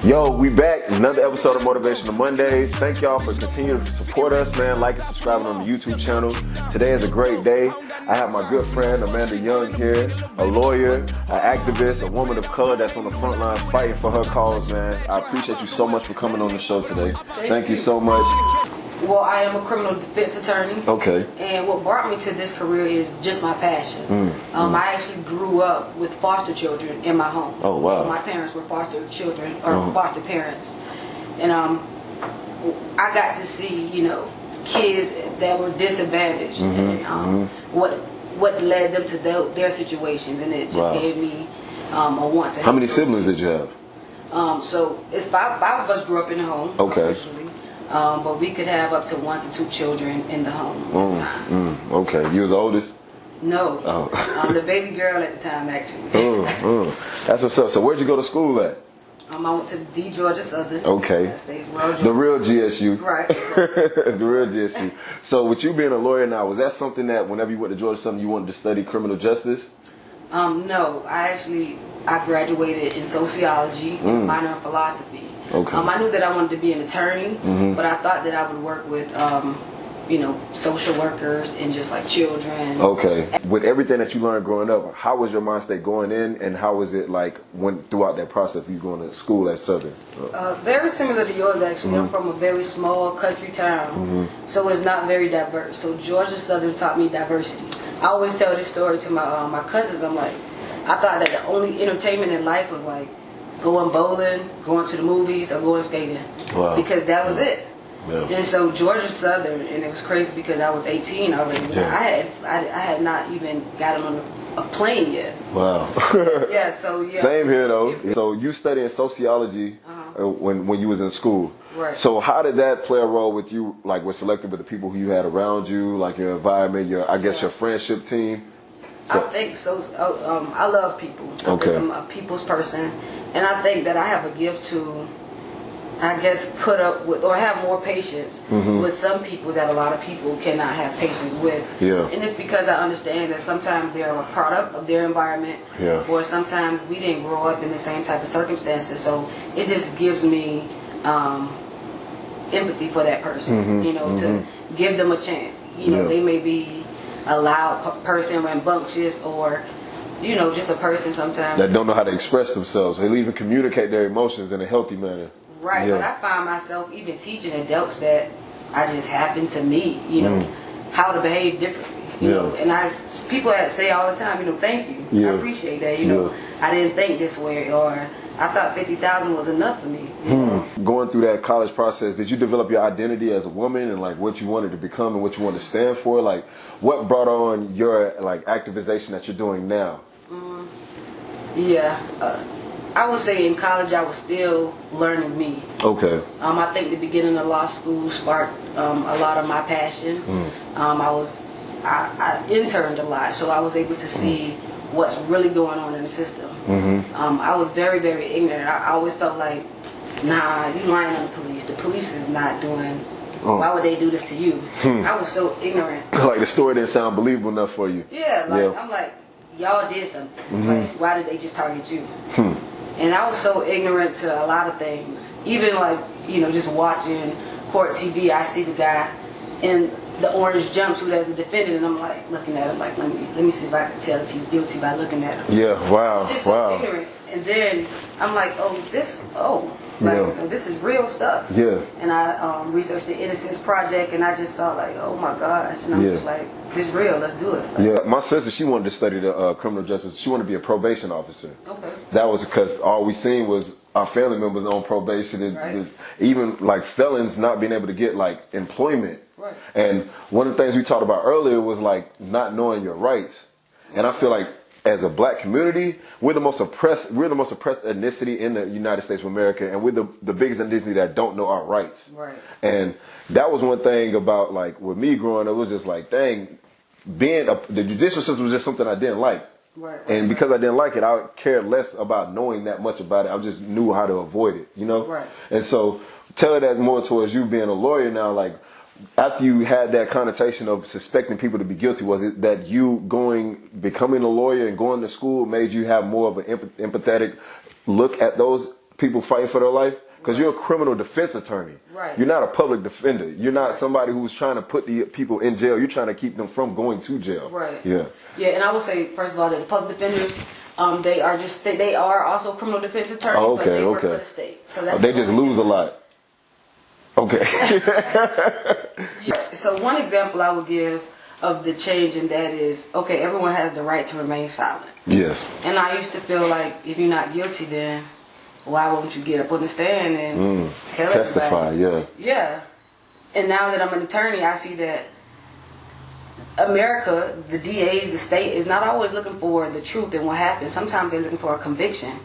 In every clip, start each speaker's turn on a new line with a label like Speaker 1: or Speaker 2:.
Speaker 1: Yo, we back. Another episode of Motivational Mondays. Thank y'all for continuing to support us, man. Like and subscribing on the YouTube channel. Today is a great day. I have my good friend Amanda Young here, a lawyer, an activist, a woman of color that's on the front line fighting for her cause, man. I appreciate you so much for coming on the show today. Thank you so much.
Speaker 2: Well, I am a criminal defense attorney.
Speaker 1: Okay.
Speaker 2: And what brought me to this career is just my passion. I actually grew up with foster children in my home.
Speaker 1: Oh, wow.
Speaker 2: So my parents were foster children, or foster parents. And I got to see, kids that were disadvantaged and what led them to their situations. And it just gave me a want to help.
Speaker 1: How many siblings did you have?
Speaker 2: So it's five of us grew up in the home.
Speaker 1: Okay.
Speaker 2: Officially. But we could have up to 1 to 2 children in the home at the time.
Speaker 1: Okay. You was the oldest?
Speaker 2: No.
Speaker 1: Oh.
Speaker 2: The baby girl at the time, actually.
Speaker 1: That's what's up. So where'd you go to school at?
Speaker 2: I went to the Georgia Southern.
Speaker 1: Okay. The real GSU.
Speaker 2: Right.
Speaker 1: The real GSU. So with you being a lawyer now, was that something that whenever you went to Georgia Southern you wanted to study criminal justice?
Speaker 2: No. I graduated in sociology and a minor in philosophy.
Speaker 1: Okay.
Speaker 2: I knew that I wanted to be an attorney, but I thought that I would work with, social workers and just like children.
Speaker 1: Okay. With everything that you learned growing up, how was your mind state going in, and how was it like throughout that process of you going to school at Southern?
Speaker 2: Very similar to yours, actually. I'm from a very small country town, so it's not very diverse. So Georgia Southern taught me diversity. I always tell this story to my cousins. I'm like, I thought that the only entertainment in life was like going bowling, going to the movies, or going skating. Wow. Because that was it. Yeah. And so Georgia Southern, and it was crazy because I was 18 already. Yeah. I had not even gotten on a plane yet.
Speaker 1: Wow.
Speaker 2: Yeah. So yeah.
Speaker 1: Same here though. So you studying sociology when you was in school.
Speaker 2: Right.
Speaker 1: So how did that play a role with you? Like, was selected with the people who you had around you, like your environment, your friendship team.
Speaker 2: So, I think so. I love people.
Speaker 1: Okay.
Speaker 2: I'm a people's person. And I think that I have a gift to, I guess, put up with or have more patience with some people that a lot of people cannot have patience with.
Speaker 1: Yeah.
Speaker 2: And it's because I understand that sometimes they're a product of their environment, or sometimes we didn't grow up in the same type of circumstances. So it just gives me empathy for that person, to give them a chance. They may be a loud person, rambunctious, or just a person sometimes
Speaker 1: that don't know how to express themselves. They even communicate their emotions in a healthy manner.
Speaker 2: Right,
Speaker 1: yeah.
Speaker 2: But I find myself even teaching adults that I just happen to meet, how to behave differently. And people that say all the time, thank you.
Speaker 1: Yeah.
Speaker 2: I appreciate that. I didn't think this way, or I thought 50,000 was enough for me.
Speaker 1: Going through that college process, did you develop your identity as a woman and like what you wanted to become and what you wanted to stand for? Like, what brought on your like activization that you're doing now?
Speaker 2: I would say in college I was still learning me.
Speaker 1: Okay.
Speaker 2: I think the beginning of law school sparked a lot of my passion. I interned a lot, so I was able to see what's really going on in the system. I was very, very ignorant. I always felt like, nah, you lying on the police. The police is not doing. Why would they do this to you? I was so ignorant.
Speaker 1: Like the story didn't sound believable enough for you.
Speaker 2: Yeah, I'm like, y'all did something. Like, why did they just target you? And I was so ignorant to a lot of things. Even like, just watching court TV, I see the guy in the orange jumpsuit as a defendant, and I'm like looking at him like, let me see if I can tell if he's guilty by looking at him.
Speaker 1: Yeah, wow.
Speaker 2: Just so ignorant. And then I'm like, this is real stuff.
Speaker 1: Yeah.
Speaker 2: And I researched the Innocence Project, and I just saw like, oh my gosh, and I'm just like, this is real, let's do it.
Speaker 1: Yeah, my sister, she wanted to study the criminal justice. She wanted to be a probation officer.
Speaker 2: Okay.
Speaker 1: That was because all we seen was our family members on probation. It was even like felons not being able to get like employment.
Speaker 2: Right.
Speaker 1: And one of the things we talked about earlier was like not knowing your rights. And I feel like as a black community, we're the most oppressed ethnicity in the United States of America, and we're the biggest ethnicity that don't know our rights.
Speaker 2: Right.
Speaker 1: And that was one thing about like with me growing up, it was just like, dang, the judicial system was just something I didn't like.
Speaker 2: Right.
Speaker 1: And because I didn't like it, I cared less about knowing that much about it. I just knew how to avoid it,
Speaker 2: Right.
Speaker 1: And so tell that more towards you being a lawyer now, like after you had that connotation of suspecting people to be guilty, was it that you becoming a lawyer and going to school made you have more of an empathetic look at those people fighting for their life? Because you're a criminal defense attorney.
Speaker 2: Right.
Speaker 1: You're not a public defender. You're not somebody who's trying to put the people in jail. You're trying to keep them from going to jail.
Speaker 2: Right.
Speaker 1: Yeah.
Speaker 2: Yeah, and I would say, first of all, that the public defenders, they are also criminal defense attorneys,
Speaker 1: Oh,
Speaker 2: but they work
Speaker 1: okay.
Speaker 2: for the state. So that's
Speaker 1: They just lose a lot. Okay.
Speaker 2: Yeah. So one example I would give of the change in that is, okay, everyone has the right to remain silent.
Speaker 1: Yes.
Speaker 2: And I used to feel like if you're not guilty, then why won't you get up on the stand and tell
Speaker 1: Testify,
Speaker 2: everybody?
Speaker 1: yeah.
Speaker 2: Yeah. And now that I'm an attorney, I see that America, the DAs, the state, is not always looking for the truth and what happened. Sometimes they're looking for a conviction.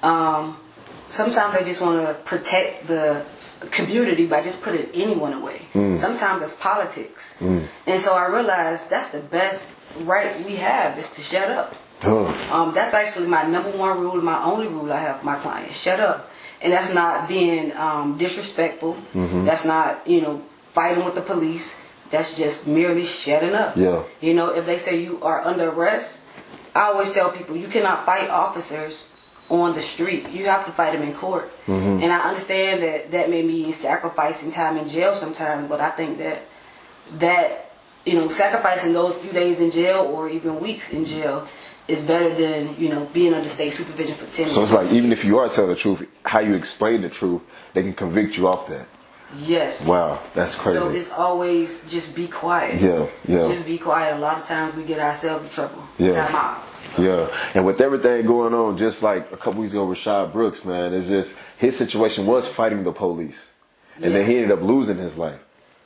Speaker 2: Sometimes they just want to protect the community by just putting anyone away. Sometimes it's politics. And so I realized that's the best right we have is to shut up. That's actually my number one rule, my only rule I have for my clients. Shut up. And that's not being disrespectful. That's not, fighting with the police. That's just merely shutting up.
Speaker 1: Yeah.
Speaker 2: If they say you are under arrest, I always tell people you cannot fight officers on the street. You have to fight them in court. And I understand that may mean sacrificing time in jail sometimes, but I think that sacrificing those few days in jail or even weeks in jail is better than, being under state supervision for 10 years.
Speaker 1: So it's like, even if you are telling the truth, how you explain the truth, they can convict you off that.
Speaker 2: Yes.
Speaker 1: Wow, that's crazy.
Speaker 2: So it's always just be quiet.
Speaker 1: Yeah.
Speaker 2: Just be quiet. A lot of times we get ourselves in trouble.
Speaker 1: Yeah.
Speaker 2: Our mouths. So.
Speaker 1: Yeah. And with everything going on, just like a couple weeks ago, Rashad Brooks, man, it's just, his situation was fighting the police. And then he ended up losing his life.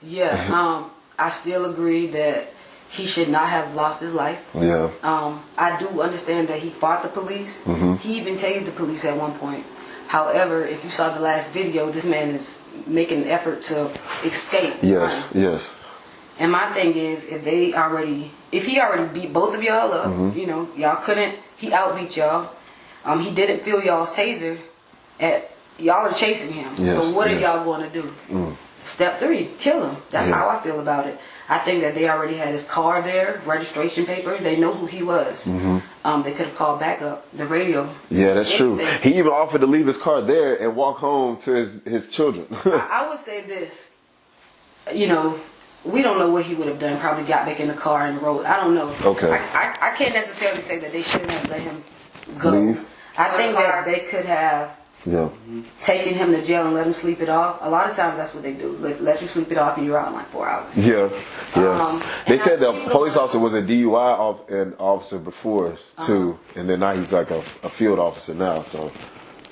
Speaker 2: Yeah. I still agree that he should not have lost his life.
Speaker 1: Yeah.
Speaker 2: I do understand that he fought the police. He even tased the police at one point. However, if you saw the last video, this man is making an effort to escape.
Speaker 1: Yes, yes.
Speaker 2: And my thing is, if he already beat both of y'all up, y'all couldn't, he outbeat y'all. He didn't feel y'all's taser. Y'all are chasing him.
Speaker 1: Yes,
Speaker 2: so what are y'all going to do? Step 3, kill him. That's how I feel about it. I think that they already had his car there, registration papers. They know who he was. They could have called backup, the radio.
Speaker 1: Yeah, that's true. He even offered to leave his car there and walk home to his children.
Speaker 2: I would say this. We don't know what he would have done. Probably got back in the car and rode. I don't know.
Speaker 1: Okay.
Speaker 2: I can't necessarily say that they shouldn't have let him go.
Speaker 1: Leave?
Speaker 2: I think that they could have taken him to jail and let him sleep it off. A lot of times that's what they do. Let you sleep it off and you're out in like 4 hours.
Speaker 1: Yeah. They said the police officer was a DUI officer before too, and then now he's like a field officer now. So.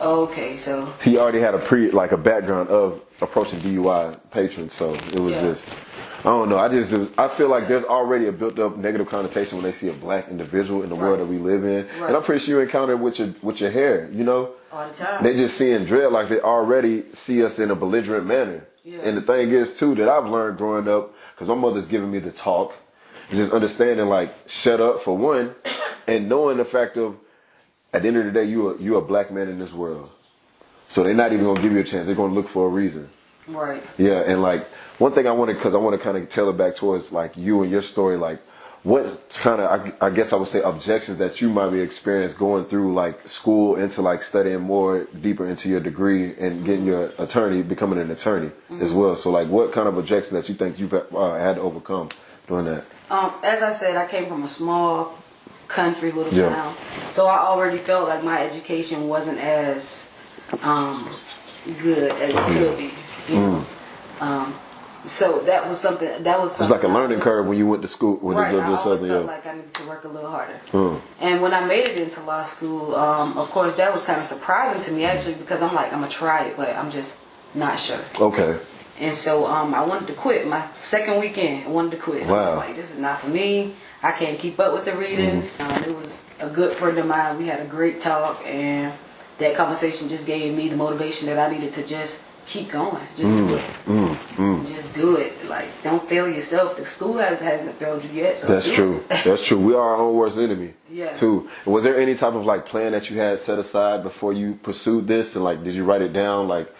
Speaker 2: Okay, so
Speaker 1: he already had a background of approaching DUI patrons, so it was just. I don't know. I feel like there's already a built-up negative connotation when they see a black individual in the world that we live in, and I'm pretty sure you encounter it with your hair.
Speaker 2: all the time.
Speaker 1: They just seeing dreadlocks. They already see us in a belligerent manner. And the thing is too that I've learned growing up, because my mother's giving me the talk, just understanding like shut up for one, and knowing the fact of at the end of the day you a black man in this world, so they're not even gonna give you a chance. They're gonna look for a reason.
Speaker 2: Right.
Speaker 1: Yeah, and like one thing I want to kind of tell it back towards like you and your story, like what kind of I guess I would say objections that you might be experienced going through like school into like studying more deeper into your degree and getting your becoming an attorney as well. So like what kind of objections that you think you've had to overcome doing that?
Speaker 2: As I said, I came from a small country, little town, so I already felt like my education wasn't as good as it could be. So that was something. It's
Speaker 1: like a learning curve when you went to school.
Speaker 2: Right. I always felt like I needed to work a little harder. And when I made it into law school, of course, that was kind of surprising to me actually, because I'm like, I'm gonna try it, but I'm just not sure.
Speaker 1: Okay.
Speaker 2: And so I wanted to quit. My second weekend, I wanted to quit.
Speaker 1: Wow.
Speaker 2: I was like, this is not for me. I can't keep up with the readings. It was a good friend of mine. We had a great talk, and that conversation just gave me the motivation that I needed to just keep going. Just do it. Just do it. Like, don't fail yourself. The school hasn't failed you yet. So
Speaker 1: that's true. That's true. We are our own worst enemy.
Speaker 2: Yeah.
Speaker 1: Too. And was there any type of like plan that you had set aside before you pursued this? And like, did you write it down? Like,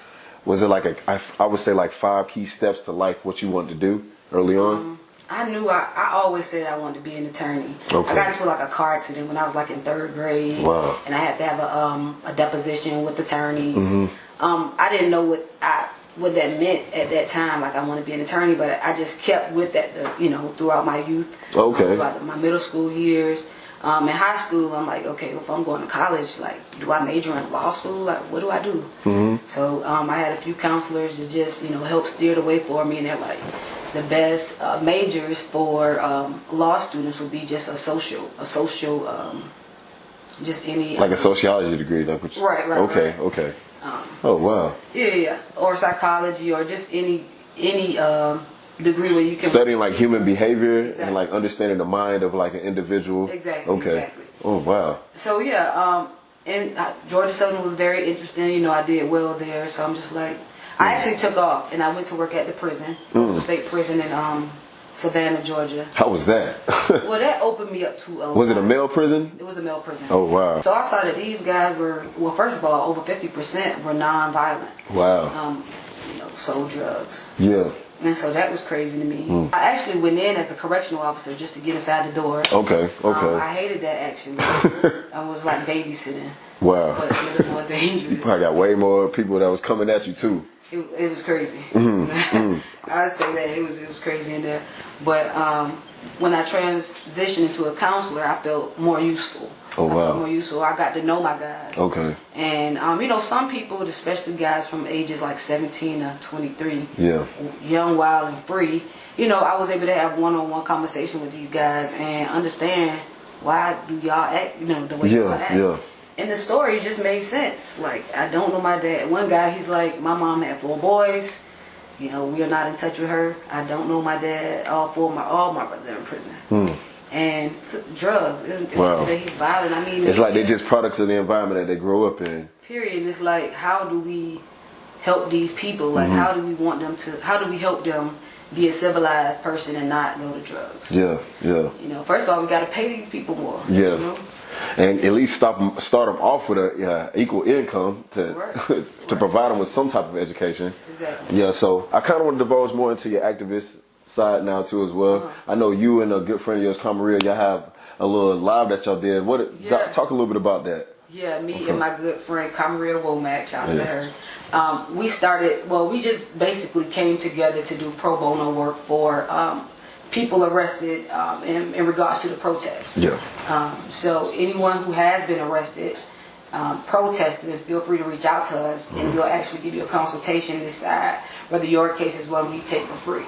Speaker 1: was it like I would say like 5 key steps to life, what you wanted to do early on?
Speaker 2: I knew I always said I wanted to be an attorney.
Speaker 1: Okay.
Speaker 2: I got into like a car accident when I was like in 3rd grade.
Speaker 1: Wow.
Speaker 2: And I had to have a deposition with attorneys.
Speaker 1: Mm-hmm.
Speaker 2: I didn't know what that meant at that time. Like I want to be an attorney, but I just kept with that, throughout my youth.
Speaker 1: Okay.
Speaker 2: Throughout my middle school years. In high school, I'm like, okay, if I'm going to college, like, do I major in law school? Like, what do I do?
Speaker 1: Mm-hmm.
Speaker 2: So I had a few counselors that just, help steer the way for me, and they're like, the best majors for law students would be just just any
Speaker 1: Like a sociology degree, like which,
Speaker 2: right.
Speaker 1: Okay. Oh wow.
Speaker 2: Yeah, or psychology, or just any degree where you can
Speaker 1: Studying like human behavior
Speaker 2: Exactly.
Speaker 1: and like understanding the mind of like an individual.
Speaker 2: Exactly.
Speaker 1: Okay.
Speaker 2: Exactly.
Speaker 1: Oh wow.
Speaker 2: So yeah, and Georgia Southern was very interesting. I did well there, so I'm just like, I actually took off and I went to work at the prison, the state prison in Savannah, Georgia.
Speaker 1: How was that?
Speaker 2: Well, that opened me up to.
Speaker 1: Was it a male prison?
Speaker 2: It was a male prison.
Speaker 1: Oh wow.
Speaker 2: So I saw that these guys were, well, first of all, over 50% were non-violent.
Speaker 1: Wow.
Speaker 2: Sold drugs.
Speaker 1: Yeah.
Speaker 2: And so that was crazy to me. I actually went in as a correctional officer just to get inside the door.
Speaker 1: Okay.
Speaker 2: I hated that actually. I was like babysitting.
Speaker 1: Wow.
Speaker 2: But it was more dangerous.
Speaker 1: You probably got way more people that was coming at you too.
Speaker 2: It was crazy. I'd say that it was crazy in there. But when I transitioned into a counselor, I felt more useful.
Speaker 1: Oh
Speaker 2: I
Speaker 1: wow.
Speaker 2: felt more useful. I got to know my guys.
Speaker 1: Okay.
Speaker 2: And some people, especially guys from ages like 17 to 23,
Speaker 1: Yeah.
Speaker 2: young, wild, and free, I was able to have one-on-one conversation with these guys and understand why do y'all act, the way y'all act.
Speaker 1: Yeah.
Speaker 2: And the story just made sense. Like, I don't know my dad. One guy, he's like, my mom had 4 boys. We are not in touch with her. I don't know my dad. All my brothers are in prison. And drugs.
Speaker 1: Wow.
Speaker 2: He's violent. I mean,
Speaker 1: It's like they're just products of the environment that they grow up in.
Speaker 2: Period. And it's like, how do we help these people? Like, how do we help them be a civilized person and not go to drugs?
Speaker 1: Yeah.
Speaker 2: First of all, we got to pay these people more.
Speaker 1: Yeah. And at least start them off with a equal income to to provide them with some type of education.
Speaker 2: Exactly.
Speaker 1: Yeah. So I kind of want to divulge more into your activist side now too as well. I know you and a good friend of yours, Camaria, y'all have a little live that y'all did. Talk a little bit about that.
Speaker 2: Yeah, me and my good friend Camaria Womack, shout out to her. We just basically came together to do pro bono work for people arrested in regards to the protests.
Speaker 1: Yeah.
Speaker 2: So anyone who has been arrested protesting, feel free to reach out to us, and we'll actually give you a consultation and decide whether your case is one we take for free.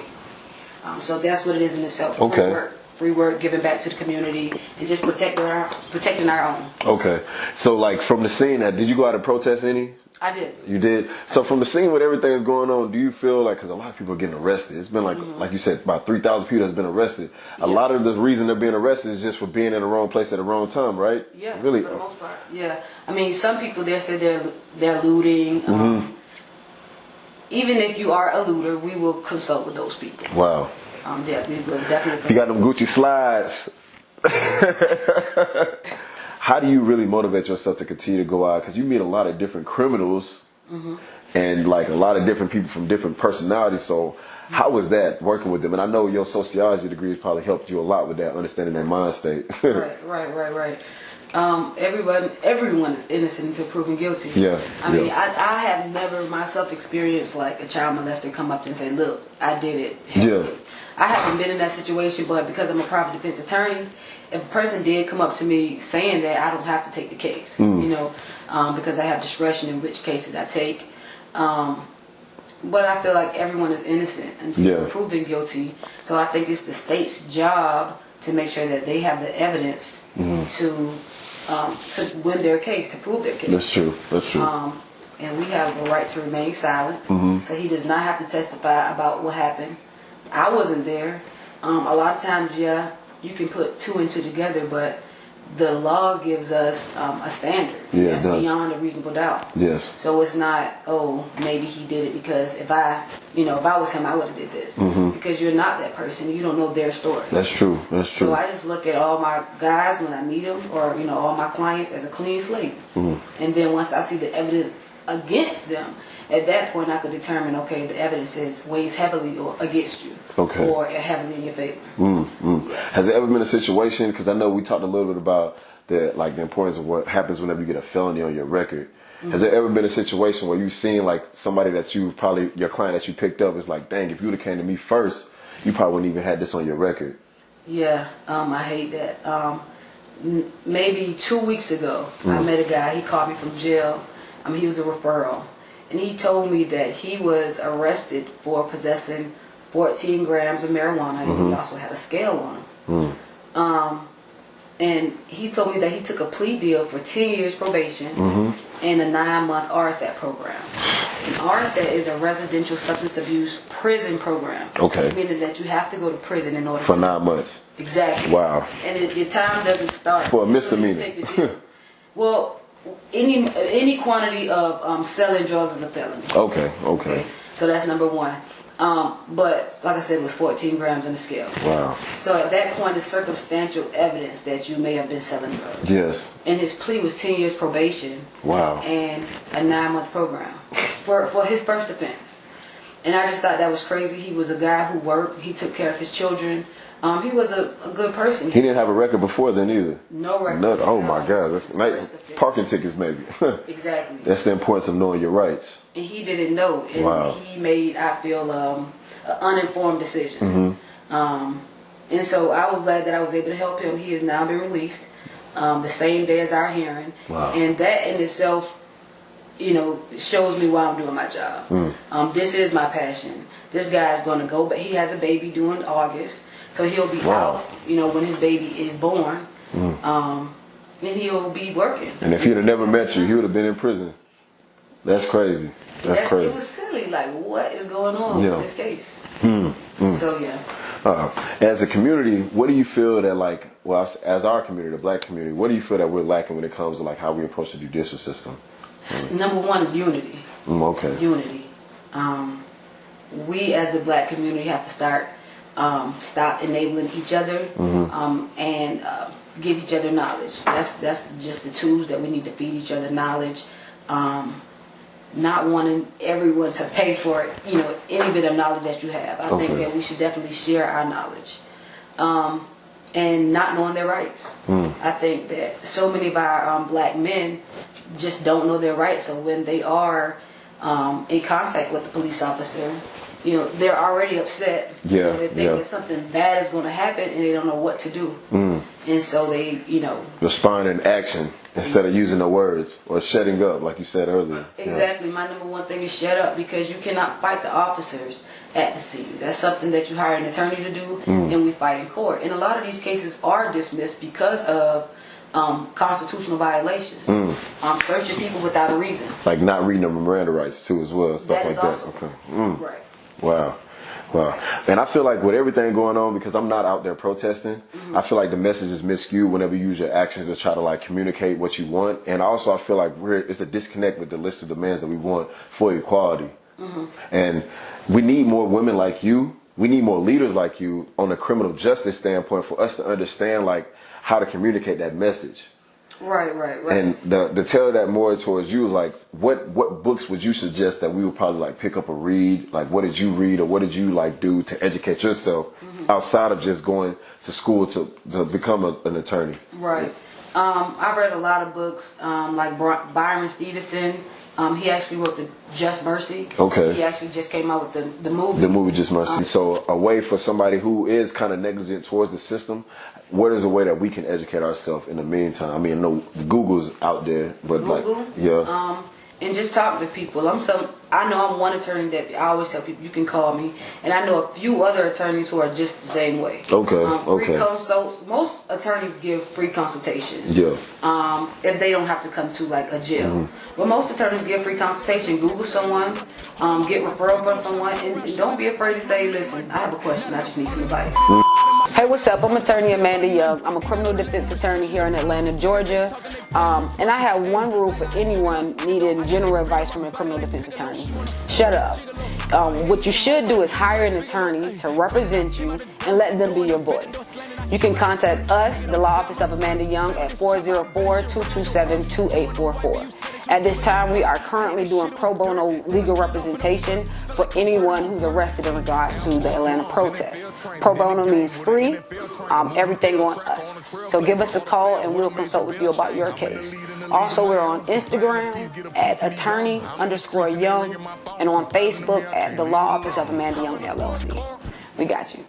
Speaker 2: So that's what it is in itself.
Speaker 1: Okay.
Speaker 2: Free work, giving back to the community, and just protecting our own.
Speaker 1: Okay. So like from the scene, did you go out and protest any?
Speaker 2: I did.
Speaker 1: You did. So from the scene with everything that's going on, do you feel like, because a lot of people are getting arrested, it's been like you said, about 3,000 people that's been arrested. A lot of the reason they're being arrested is just for being in the wrong place at the wrong time, right?
Speaker 2: Yeah.
Speaker 1: Really.
Speaker 2: For the most part. Yeah. I mean, some people there say they're looting. Even if you are a looter, we will consult with those people.
Speaker 1: Wow.
Speaker 2: Yeah, we will definitely consult.
Speaker 1: You got them Gucci slides. How do you really motivate yourself to continue to go out? Because you meet a lot of different criminals and like a lot of different people from different personalities. So how was that working with them? And I know your sociology degree has probably helped you a lot with that, understanding their mind state.
Speaker 2: Right. Everyone is innocent until proven guilty.
Speaker 1: Yeah.
Speaker 2: I mean, I have never myself experienced like a child molester come up to and say, "Look, I did it."
Speaker 1: Yeah.
Speaker 2: I haven't been in that situation, but because I'm a private defense attorney, if a person did come up to me saying that, I don't have to take the case, because I have discretion in which cases I take. But I feel like everyone is innocent until proven guilty. So I think it's the state's job to make sure that they have the evidence to win their case, to prove their case.
Speaker 1: That's true.
Speaker 2: And we have a right to remain silent. So he does not have to testify about what happened. I wasn't there. A lot of times, you can put 2 and 2 together, but the law gives us a standard.
Speaker 1: Yeah,
Speaker 2: that's beyond a reasonable doubt.
Speaker 1: Yes.
Speaker 2: So it's not, maybe he did it because if I was him, I would have did this. Because you're not that person. You don't know their story.
Speaker 1: That's true.
Speaker 2: So I just look at all my guys when I meet them, or all my clients as a clean slate. And then once I see the evidence against them, at that point I could determine, okay, the evidence weighs heavily or against you,
Speaker 1: Okay.
Speaker 2: or heavily in your favor.
Speaker 1: Has there ever been a situation, because I know we talked a little bit about the importance of what happens whenever you get a felony on your record. Has there ever been a situation where you've seen like somebody that you probably, your client that you picked up is like, dang, if you would have came to me first, you probably wouldn't even had this on your record?
Speaker 2: Yeah, I hate that. Maybe 2 weeks ago, I met a guy. He called me from jail. He was a referral, and he told me that he was arrested for possessing 14 grams of marijuana, and he also had a scale on him. And he told me that he took a plea deal for 10 years probation and a 9-month RSAT program. And RSAT is a residential substance abuse prison program.
Speaker 1: Okay.
Speaker 2: Meaning that you have to go to prison in order
Speaker 1: For 9 months.
Speaker 2: Exactly.
Speaker 1: Wow.
Speaker 2: And your time doesn't start
Speaker 1: For a
Speaker 2: until you
Speaker 1: misdemeanor.
Speaker 2: take the deal. Well, any quantity of selling drugs is a felony.
Speaker 1: Okay.
Speaker 2: So that's number one. But like I said, it was 14 grams on the scale.
Speaker 1: Wow.
Speaker 2: So at that point, it's circumstantial evidence that you may have been selling drugs.
Speaker 1: Yes.
Speaker 2: And his plea was 10 years probation.
Speaker 1: Wow.
Speaker 2: And a 9-month program for his first offense. And I just thought that was crazy. He was a guy who worked. He took care of his children. He was a good person.
Speaker 1: He didn't have a record before then either.
Speaker 2: No record.
Speaker 1: No, oh my God. That's like parking tickets maybe.
Speaker 2: Exactly.
Speaker 1: That's the importance of knowing your rights.
Speaker 2: And he didn't know. And
Speaker 1: Wow.
Speaker 2: he made, I feel, an uninformed decision. And so I was glad that I was able to help him. He has now been released the same day as our hearing.
Speaker 1: Wow.
Speaker 2: And that in itself, shows me why I'm doing my job. This is my passion. This guy's going to go, but he has a baby due in August. So he'll be out, when his baby is born. And he'll be working.
Speaker 1: And if he'd have never met you, he would have been in prison. That's crazy. That's crazy.
Speaker 2: It was silly. Like, what is going on with this case? So, yeah.
Speaker 1: As a community, what do you feel that as our community, the black community, what do you feel that we're lacking when it comes to like how we approach the judicial system?
Speaker 2: Number one, unity.
Speaker 1: Okay.
Speaker 2: Unity. We as the black community have to stop enabling each other and give each other knowledge. That's just the tools that we need to feed each other knowledge. Not wanting everyone to pay for it, any bit of knowledge that you have. I think that we should definitely share our knowledge. And not knowing their rights. I think that so many of our black men just don't know their rights. So when they are in contact with the police officer, they're already upset.
Speaker 1: Yeah,
Speaker 2: They think that something bad is going to happen and they don't know what to do. And so they,
Speaker 1: respond in action instead of using the words or shutting up, like you said earlier.
Speaker 2: Exactly. My number one thing is shut up, because you cannot fight the officers at the scene. That's something that you hire an attorney to do, and we fight in court. And a lot of these cases are dismissed because of constitutional violations. Searching people without a reason.
Speaker 1: Like not reading the Miranda rights too as well, stuff
Speaker 2: That is
Speaker 1: like that.
Speaker 2: also
Speaker 1: Okay.
Speaker 2: right.
Speaker 1: Wow. And I feel like with everything going on, because I'm not out there protesting, I feel like the message is miscued whenever you use your actions to try to like communicate what you want. And also I feel like it's a disconnect with the list of demands that we want for equality. And we need more women like you. We need more leaders like you on a criminal justice standpoint for us to understand like how to communicate that message.
Speaker 2: Right.
Speaker 1: And to tell that more towards you is like, what books would you suggest that we would probably like pick up or read? Like, what did you read or what did you like do to educate yourself outside of just going to school to become an attorney?
Speaker 2: Right. I've read a lot of books, like Byron Stevenson. He actually wrote the Just Mercy.
Speaker 1: Okay.
Speaker 2: He actually just came out with the movie.
Speaker 1: The movie Just Mercy. So a way for somebody who is kind of negligent towards the system, what is a way that we can educate ourselves in the meantime? I mean, no, Google's out there, but
Speaker 2: Google, and just talk to people. I know I'm one attorney that I always tell people you can call me, and I know a few other attorneys who are just the same way. Free consults. Most attorneys give free consultations. If they don't have to come to like a jail. But most attorneys give free consultation. Google someone, get referral from someone, and don't be afraid to say, listen, I have a question, I just need some advice. Hey, what's up? I'm attorney Amanda Young. I'm a criminal defense attorney here in Atlanta, Georgia. And I have one rule for anyone needing general advice from a criminal defense attorney. Shut up. What you should do is hire an attorney to represent you and let them be your voice. You can contact us, the Law Office of Amanda Young, at 404-227-2844. At this time, we are currently doing pro bono legal representation for anyone who's arrested in regards to the Atlanta protest. Pro bono means free, everything on us. So give us a call and we'll consult with you about your case. Also, we're on Instagram at attorney_young and on Facebook at the Law Office of Amanda Young LLC. We got you.